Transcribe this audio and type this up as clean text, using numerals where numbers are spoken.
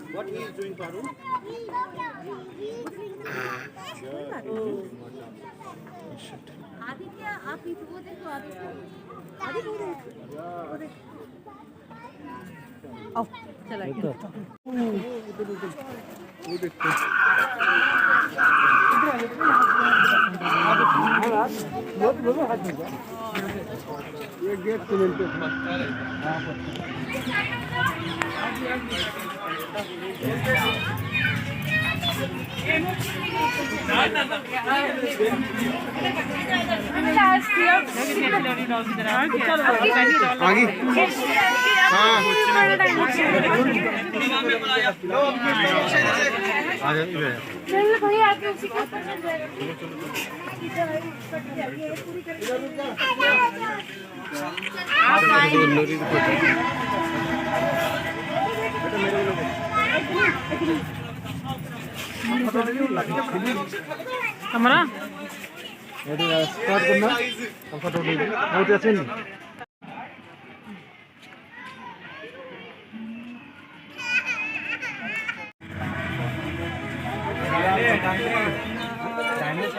What he is doing, Paru? Aditya आप पीछे वो देखो आदित्य आओ चला ये गेट सीमेंट पे आगे हाँ भैया आके उसी के ऊपर हमारा स्टार्ट करना कंफर्टेबल बहुत अच्छे नहीं चाइनीज